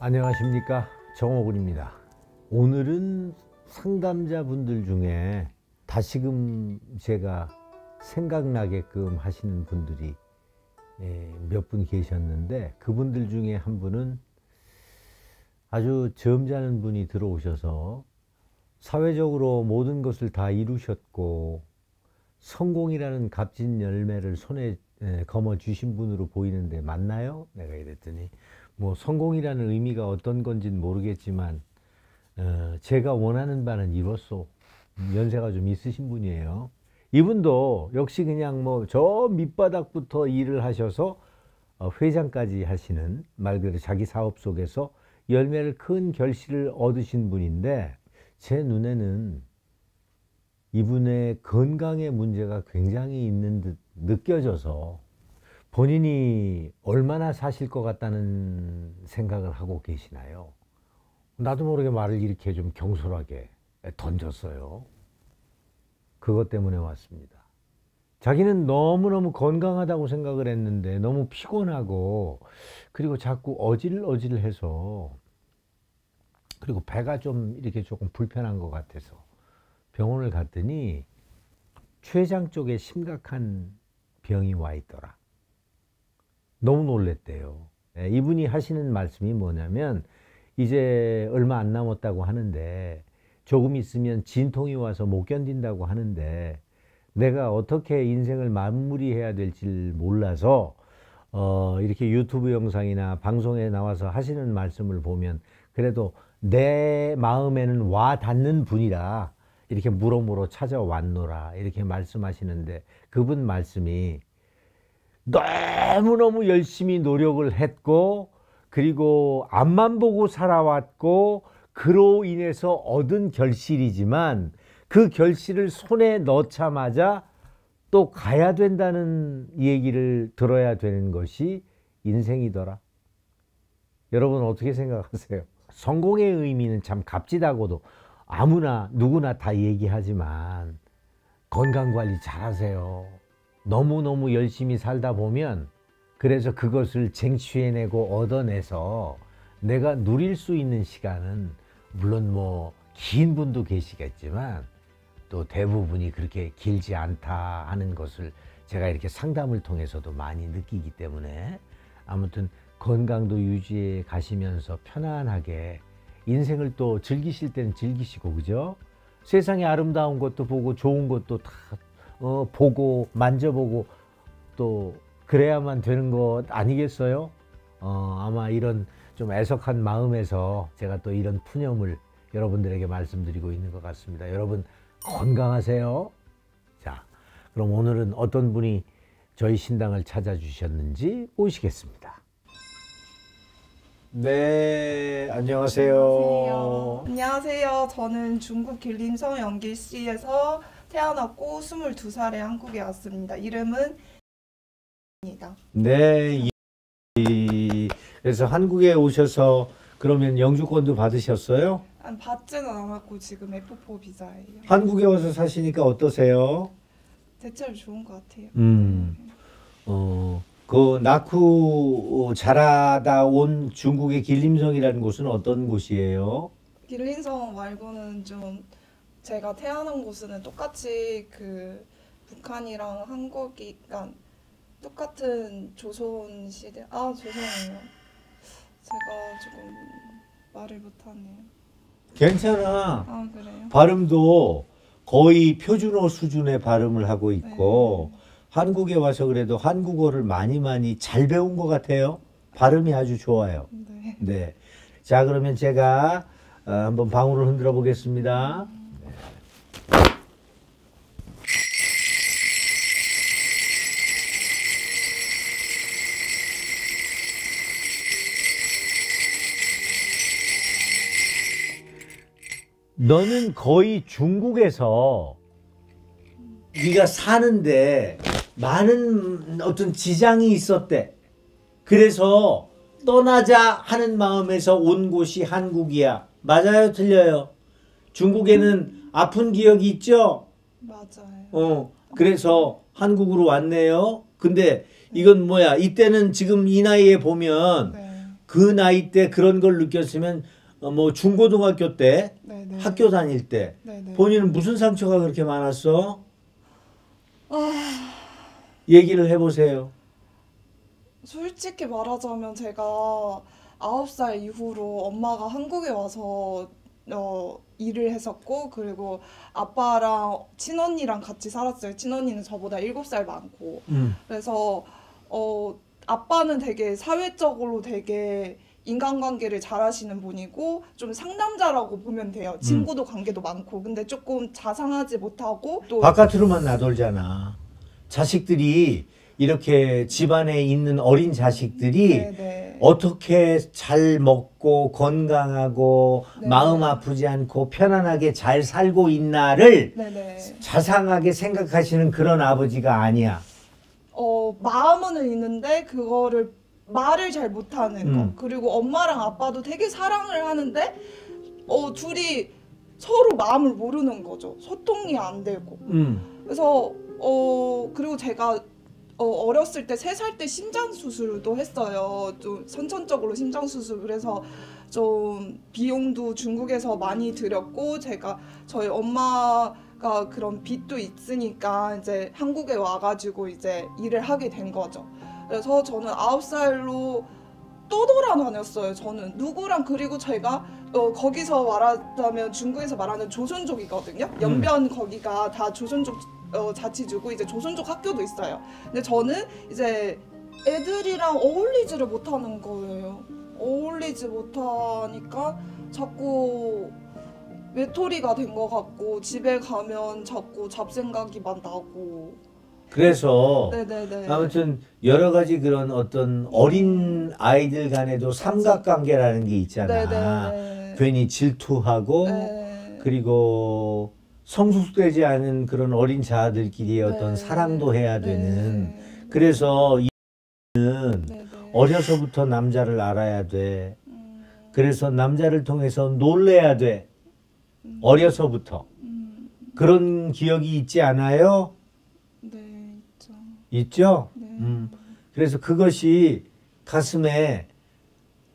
안녕하십니까, 정호군입니다. 오늘은 상담자분들 중에 다시금 제가 생각나게끔 하시는 분들이 몇 분 계셨는데, 그분들 중에 한 분은 아주 점잖은 분이 들어오셔서 사회적으로 모든 것을 다 이루셨고 성공이라는 값진 열매를 손에 거머 주신 분으로 보이는데 맞나요? 내가 이랬더니 뭐 성공이라는 의미가 어떤 건지는 모르겠지만 제가 원하는 바는 이뤘소. 연세가 좀 있으신 분이에요. 이분도 역시 그냥 뭐 저 밑바닥부터 일을 하셔서 회장까지 하시는, 말 그대로 자기 사업 속에서 열매를 큰 결실을 얻으신 분인데, 제 눈에는 이분의 건강에 문제가 굉장히 있는 듯 느껴져서 본인이 얼마나 사실 것 같다는 생각을 하고 계시나요? 나도 모르게 말을 이렇게 좀 경솔하게 던졌어요. 그것 때문에 왔습니다. 자기는 너무너무 건강하다고 생각을 했는데 너무 피곤하고, 그리고 자꾸 어질어질해서, 그리고 배가 좀 이렇게 조금 불편한 것 같아서 병원을 갔더니 췌장 쪽에 심각한 병이 와 있더라. 너무 놀랬대요. 이분이 하시는 말씀이 뭐냐면, 이제 얼마 안 남았다고 하는데 조금 있으면 진통이 와서 못 견딘다고 하는데, 내가 어떻게 인생을 마무리해야 될지 몰라서 이렇게 유튜브 영상이나 방송에 나와서 하시는 말씀을 보면 그래도 내 마음에는 와 닿는 분이라 이렇게 물어물어 찾아왔노라, 이렇게 말씀하시는데, 그분 말씀이 너무너무 열심히 노력을 했고, 그리고 앞만 보고 살아왔고, 그로 인해서 얻은 결실이지만 그 결실을 손에 넣자마자 또 가야 된다는 얘기를 들어야 되는 것이 인생이더라. 여러분 어떻게 생각하세요? 성공의 의미는 참 값지다고도 아무나 누구나 다 얘기하지만, 건강관리 잘하세요. 너무너무 열심히 살다 보면 그래서 그것을 쟁취해내고 얻어내서 내가 누릴 수 있는 시간은 물론 뭐 긴 분도 계시겠지만 또 대부분이 그렇게 길지 않다 하는 것을 제가 이렇게 상담을 통해서도 많이 느끼기 때문에, 아무튼 건강도 유지해 가시면서 편안하게 인생을 또 즐기실 때는 즐기시고, 그죠? 세상에 아름다운 것도 보고 좋은 것도 다 보고 만져보고 또 그래야만 되는 것 아니겠어요? 아마 이런 좀 애석한 마음에서 제가 또 이런 푸념을 여러분들에게 말씀드리고 있는 것 같습니다. 여러분 건강하세요. 자, 그럼 오늘은 어떤 분이 저희 신당을 찾아주셨는지 모시겠습니다. 네, 안녕하세요. 안녕하세요. 저는 중국 길림성 영길시에서 태어났고 22살에 한국에 왔습니다. 이름은 입니다. 네, 그래서 한국에 오셔서 그러면 영주권도 받으셨어요? 받지는 않았고 지금 F4 비자예요. 한국에 와서 사시니까 어떠세요? 대체로 좋은 것 같아요. 그 낳고 자라다 온 중국의 길림성이라는 곳은 어떤 곳이에요? 길림성 말고는 좀 제가 태어난 곳은 똑같이 그 북한이랑 한국이 그러니까 똑같은 조선 시대. 죄송해요. 제가 조금 말을 못하네요. 괜찮아. 그래요? 발음도 거의 표준어 수준의 발음을 하고 있고, 네. 한국에 와서 그래도 한국어를 많이 잘 배운 것 같아요. 발음이 아주 좋아요. 네. 네. 자, 그러면 제가 한번 방울을 흔들어 보겠습니다. 너는 거의 중국에서 네가 사는데 많은 어떤 지장이 있었대. 그래서 떠나자 하는 마음에서 온 곳이 한국이야. 맞아요? 틀려요? 중국에는 아픈 기억이 있죠? 맞아요. 그래서 한국으로 왔네요. 근데 이건 뭐야? 이때는 지금 이 나이에 보면 네. 그 나이 때 그런 걸 느꼈으면 뭐 중고등학교 때 네네. 학교 다닐 때 네네. 본인은 무슨 상처가 그렇게 많았어? 얘기를 해보세요. 솔직히 말하자면 제가 9살 이후로 엄마가 한국에 와서 일을 했었고, 그리고 아빠랑 친언니랑 같이 살았어요. 친언니는 저보다 7살 많고. 그래서 아빠는 되게 사회적으로 되게 인간관계를 잘하시는 분이고 좀 상남자라고 보면 돼요. 친구도 관계도 많고. 근데 조금 자상하지 못하고 또 바깥으로만 나돌잖아. 자식들이 이렇게 집안에 있는 어린 자식들이 네네. 어떻게 잘 먹고 건강하고 네. 마음 아프지 않고 편안하게 잘 살고 있나를 네네. 자상하게 생각하시는 그런 아버지가 아니야. 마음은 있는데 그거를 말을 잘 못하는 거. 그리고 엄마랑 아빠도 되게 사랑을 하는데 둘이 서로 마음을 모르는 거죠. 소통이 안 되고. 그래서 그리고 제가 어렸을 때 3살 때 심장 수술도 했어요. 좀 선천적으로 심장 수술. 그래서 좀 비용도 중국에서 많이 들였고, 제가 저희 엄마가 그런 빚도 있으니까 이제 한국에 와가지고 이제 일을 하게 된 거죠. 그래서 저는 9살로 떠돌아다녔어요. 저는 누구랑. 그리고 제가 거기서 말하자면 중국에서 말하는 조선족이거든요. 연변 거기가 다 조선족 자치주고 이제 조선족 학교도 있어요. 근데 저는 이제 애들이랑 어울리지를 못하는 거예요. 어울리지 못하니까 자꾸 외톨이가 된 것 같고, 집에 가면 자꾸 잡생각이만 나고. 그래서 네네네. 아무튼 여러 가지 그런 어떤 어린 아이들 간에도 삼각관계라는 게 있잖아. 네네네. 괜히 질투하고 네. 그리고 성숙되지 않은 그런 어린 자아들끼리의 어떤 네. 사랑도 해야 되는. 네. 그래서 네네. 어려서부터 남자를 알아야 돼. 그래서 남자를 통해서 놀래야 돼. 어려서부터. 그런 기억이 있지 않아요? 네, 있죠. 있죠? 네. 그래서 그것이 가슴에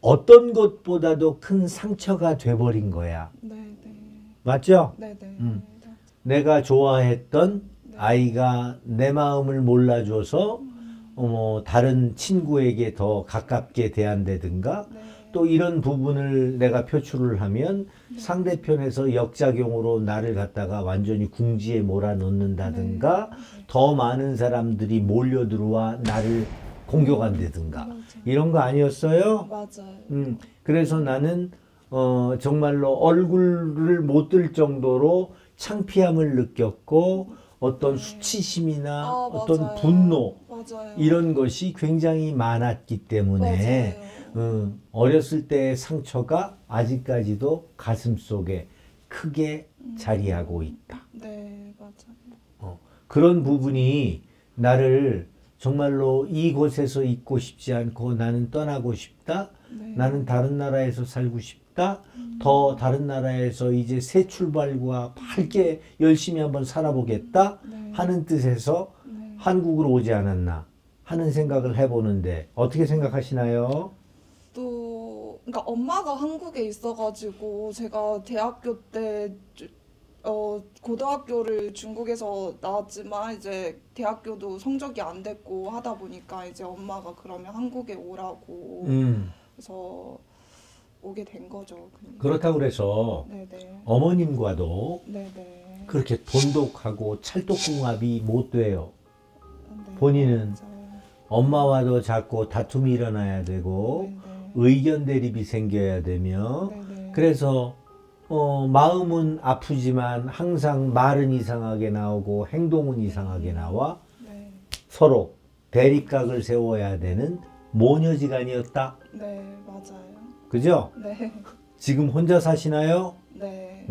어떤 것보다도 큰 상처가 돼버린 거야. 네네. 맞죠? 네네. 내가 좋아했던 네. 아이가 내 마음을 몰라줘서 다른 친구에게 더 가깝게 대한다든가 네. 또 이런 부분을 내가 표출을 하면 상대편에서 역작용으로 나를 갖다가 완전히 궁지에 몰아넣는다든가 더 많은 사람들이 몰려 들어와 나를 공격한다든가 맞아요. 이런 거 아니었어요? 맞아요. 그래서 나는 정말로 얼굴을 못 들 정도로 창피함을 느꼈고 어떤 수치심이나 어떤 맞아요. 분노 맞아요. 이런 것이 굉장히 많았기 때문에 어렸을 때의 상처가 아직까지도 가슴속에 크게 자리하고 있다. 네, 맞아요. 그런 부분이 나를 정말로 이곳에서 있고 싶지 않고 나는 떠나고 싶다. 네. 나는 다른 나라에서 살고 싶다. 더 다른 나라에서 이제 새 출발과 밝게 열심히 한번 살아보겠다 네. 하는 뜻에서 네. 한국으로 오지 않았나 하는 생각을 해보는데 어떻게 생각하시나요? 또 그러니까 엄마가 한국에 있어가지고 제가 대학교 때 고등학교를 중국에서 나왔지만 이제 대학교도 성적이 안 됐고 하다 보니까 이제 엄마가 그러면 한국에 오라고 그래서 오게 된 거죠. 그냥. 그렇다고 그래서 네네. 어머님과도 네네. 그렇게 돈독하고 찰떡궁합이 못 돼요. 네, 본인은 맞아요. 엄마와도 자꾸 다툼이 일어나야 되고 네네. 의견 대립이 생겨야 되며 네네. 그래서 마음은 아프지만 항상 말은 이상하게 나오고 행동은 이상하게 나와 네. 서로 대립각을 세워야 되는 모녀지간이었다. 네, 맞아요. 그죠? 네. 지금 혼자 사시나요? 네.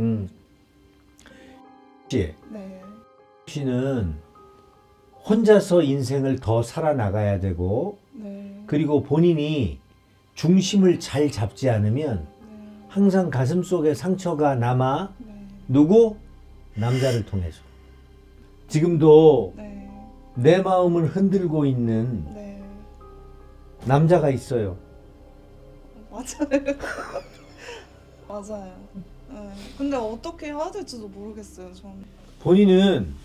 씨, 네. 씨는 혼자서 인생을 더 살아나가야 되고 네. 그리고 본인이 중심을 잘 잡지 않으면 네. 항상 가슴속에 상처가 남아. 네. 누구? 남자를 통해서. 지금도 네. 내 마음을 흔들고 있는 네. 남자가 있어요. 맞아요. 맞아요. 네. 근데 어떻게 해야 될지도 모르겠어요. 저는. 본인은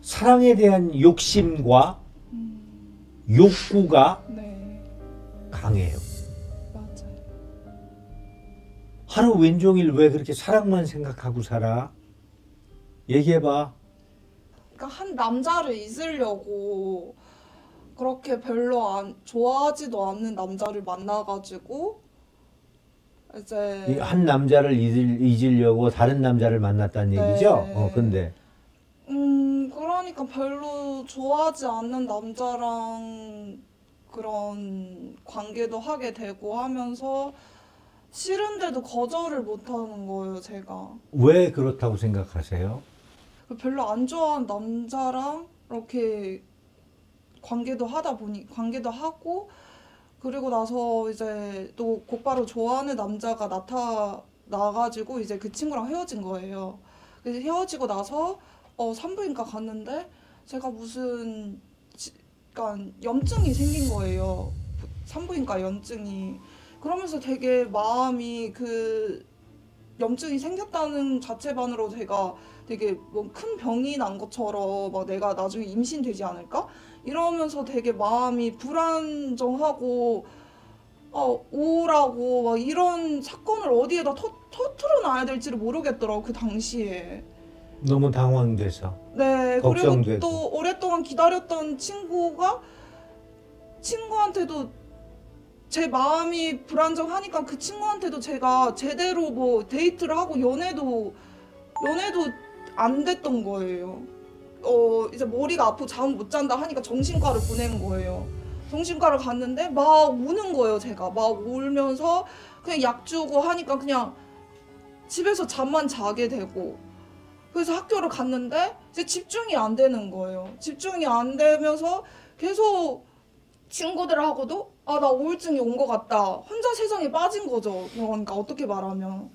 사랑에 대한 욕심과 욕구가 네. 강해요. 맞아요. 하루 왼종일 왜 그렇게 사랑만 생각하고 살아? 얘기해봐. 그러니까 한 남자를 잊으려고 그렇게 별로 좋아하지도 않는 남자를 만나가지고 이 이제 한 남자를 잊으려고 다른 남자를 만났다는 네. 얘기죠? 근데 그러니까 별로 좋아하지 않는 남자랑 그런 관계도 하게 되고 하면서 싫은데도 거절을 못 하는 거예요, 제가. 왜 그렇다고 생각하세요? 별로 안 좋아하는 남자랑 이렇게 관계도 하고 그리고 나서 이제 또 곧바로 좋아하는 남자가 나타나가지고 이제 그 친구랑 헤어진 거예요. 그래서 헤어지고 나서 산부인과 갔는데 제가 무슨 그러니까 염증이 생긴 거예요. 산부인과 염증이. 그러면서 되게 마음이 그 염증이 생겼다는 자체만으로 제가 되게 뭐 큰 병이 난 것처럼 막 내가 나중에 임신되지 않을까? 이러면서 되게 마음이 불안정하고 우울하고 막 이런 사건을 어디에다 터트려 놔야 될지를 모르겠더라고 그 당시에. 너무 당황돼서. 네, 걱정되고. 그리고 또 오랫동안 기다렸던 친구한테도 제 마음이 불안정하니까 그 친구한테도 제가 제대로 뭐 데이트를 하고 연애도 안 됐던 거예요. 이제 머리가 아프고 잠 못 잔다 하니까 정신과를 보낸 거예요. 정신과를 갔는데 막 우는 거예요, 제가. 막 울면서 그냥 약 주고 하니까 그냥 집에서 잠만 자게 되고. 그래서 학교를 갔는데 이제 집중이 안 되는 거예요. 집중이 안 되면서 계속 친구들하고도 나 우울증이 온 것 같다. 혼자 세상에 빠진 거죠. 그러니까 어떻게 말하면.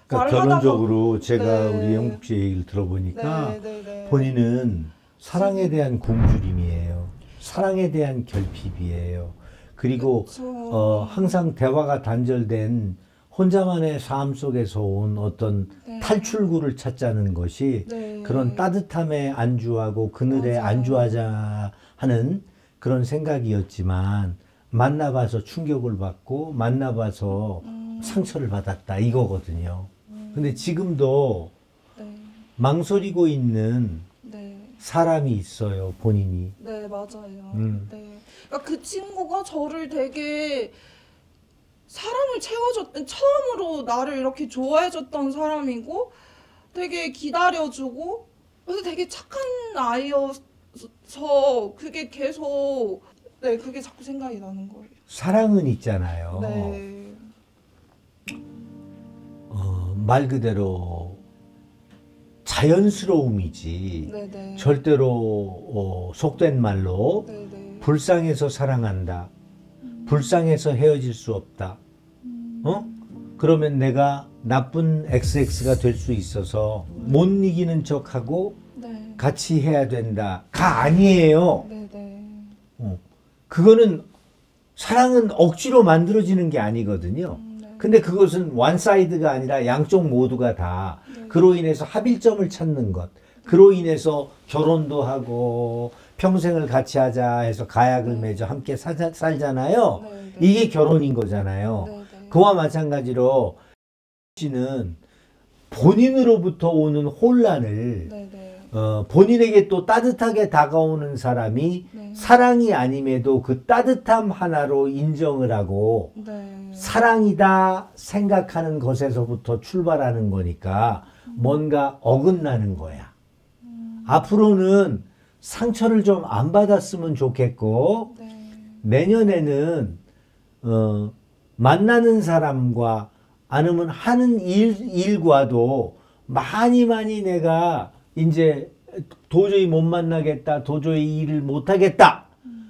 그러니까 결론적으로 제가 네. 우리 영국 씨 얘기를 들어보니까 네. 본인은 사랑에 대한 굶주림이에요. 사랑에 대한 결핍이에요. 그리고 그쵸. 항상 대화가 단절된 혼자만의 삶 속에서 온 어떤 네. 탈출구를 찾자는 것이 네. 그런 따뜻함에 안주하고 그늘에 맞아요. 안주하자 하는 그런 생각이었지만 만나봐서 충격을 받고 만나봐서 상처를 받았다 이거거든요. 근데 지금도 네. 망설이고 있는 네. 사람이 있어요, 본인이. 네, 맞아요. 음. 네. 그러니까 그 친구가 저를 되게 사랑을 채워줬던, 처음으로 나를 이렇게 좋아해줬던 사람이고, 되게 기다려주고, 그래서 되게 착한 아이여서 그게 계속, 네, 그게 자꾸 생각이 나는 거예요. 사랑은 있잖아요. 네. 말 그대로 자연스러움이지 네네. 절대로 속된 말로 네네. 불쌍해서 사랑한다. 불쌍해서 헤어질 수 없다. 그러면 내가 나쁜 XX가 될 수 있어서 못 이기는 척하고 네. 같이 해야 된다가 아니에요. 네네. 그거는 사랑은 억지로 만들어지는 게 아니거든요. 네. 근데 그것은 원사이드가 아니라 양쪽 모두가 다 네. 그로 인해서 합일점을 찾는 것, 그로 인해서 결혼도 하고 평생을 같이 하자 해서 가약을 맺어 함께 살잖아요. 네네. 이게 결혼인 거잖아요. 네네. 그와 마찬가지로 씨는 본인으로부터 오는 혼란을 네네. 본인에게 또 따뜻하게 다가오는 사람이 네. 사랑이 아님에도 그 따뜻함 하나로 인정을 하고 네. 사랑이다 생각하는 것에서부터 출발하는 거니까 뭔가 어긋나는 거야. 앞으로는 상처를 좀 안 받았으면 좋겠고 네. 내년에는 만나는 사람과 아니면 하는 일과도 많이 내가 이제 도저히 못 만나겠다, 도저히 일을 못 하겠다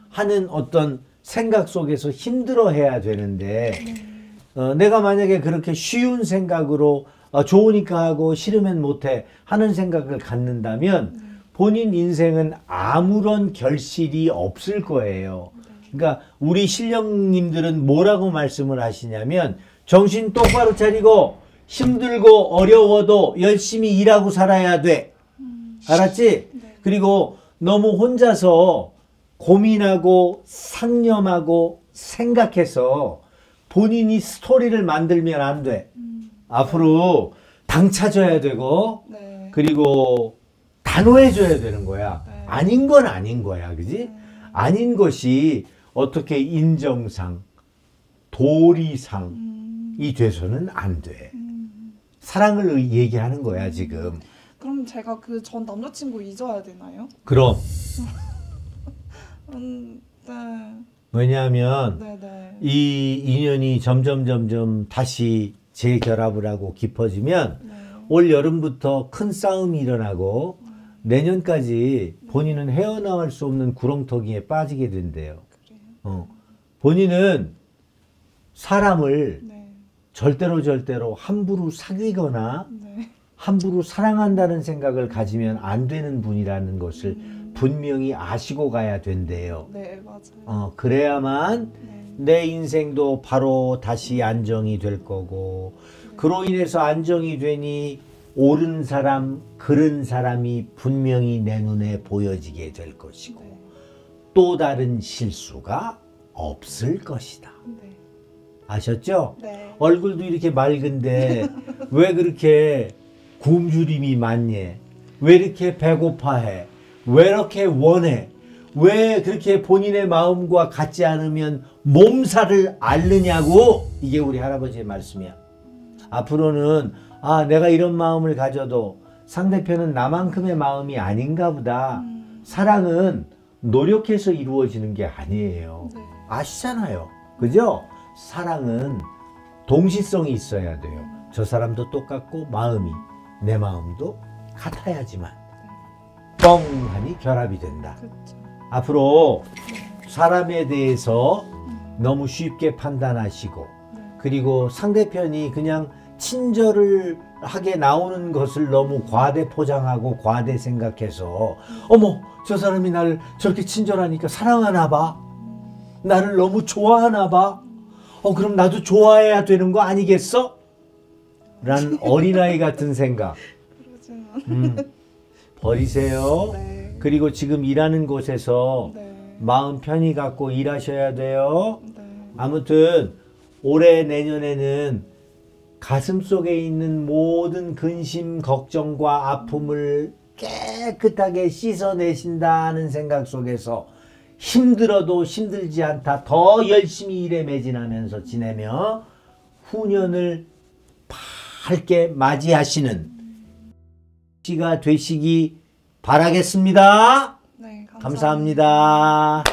하는 어떤 생각 속에서 힘들어 해야 되는데 내가 만약에 그렇게 쉬운 생각으로 좋으니까 하고 싫으면 못해 하는 생각을 갖는다면 본인 인생은 아무런 결실이 없을 거예요. 그러니까 우리 신령님들은 뭐라고 말씀을 하시냐면 정신 똑바로 차리고 힘들고 어려워도 열심히 일하고 살아야 돼. 알았지? 네. 그리고 너무 혼자서 고민하고 상념하고 생각해서 본인이 스토리를 만들면 안 돼. 앞으로 당 차져야 되고 네. 그리고 단호해져야 되는 거야. 네. 아닌 건 아닌 거야. 그지? 아닌 것이 어떻게 인정상, 도리상이 돼서는 안 돼. 사랑을 얘기하는 거야, 지금. 그럼 제가 그 전 남자친구 잊어야 되나요? 그럼. 네. 왜냐하면 네네. 이 인연이 점점 다시 재결합을 하고 깊어지면 네. 올 여름부터 큰 싸움이 일어나고 내년까지 본인은 헤어나올 수 없는 구렁텅이에 빠지게 된대요. 그래요? 본인은 사람을 네. 절대로 함부로 사귀거나 네. 함부로 사랑한다는 생각을 가지면 안 되는 분이라는 것을 분명히 아시고 가야 된대요. 네, 맞아요. 그래야만 네. 내 인생도 바로 다시 안정이 될 거고 그로 인해서 안정이 되니 옳은 사람, 그른 사람이 분명히 내 눈에 보여지게 될 것이고 네. 또 다른 실수가 없을 것이다. 네. 아셨죠? 네. 얼굴도 이렇게 맑은데 왜 그렇게 굶주림이 많니? 왜 이렇게 배고파해? 왜 이렇게 원해? 왜 그렇게 본인의 마음과 같지 않으면 몸살을 앓느냐고? 이게 우리 할아버지의 말씀이야. 앞으로는 내가 이런 마음을 가져도 상대편은 나만큼의 마음이 아닌가 보다. 사랑은 노력해서 이루어지는 게 아니에요. 네. 아시잖아요. 그죠? 사랑은 동시성이 있어야 돼요. 저 사람도 똑같고 마음이 내 마음도 같아야지만 뻥하니 결합이 된다. 그렇죠. 앞으로 사람에 대해서 너무 쉽게 판단하시고 그리고 상대편이 그냥 친절을 하게 나오는 것을 너무 과대 포장하고 과대 생각해서 어머 저 사람이 나를 저렇게 친절하니까 사랑하나 봐. 나를 너무 좋아하나 봐. 그럼 나도 좋아해야 되는 거 아니겠어? 라는 어린아이 같은 생각 그러지만 버리세요. 네. 그리고 지금 일하는 곳에서 네. 마음 편히 갖고 일하셔야 돼요. 네. 아무튼 올해 내년에는 가슴 속에 있는 모든 근심, 걱정과 아픔을 깨끗하게 씻어내신다는 생각 속에서 힘들어도 힘들지 않다. 더 열심히 일에 매진하면서 지내며 후년을 밝게 맞이하시는 시가 되시기 바라겠습니다. 네, 감사합니다.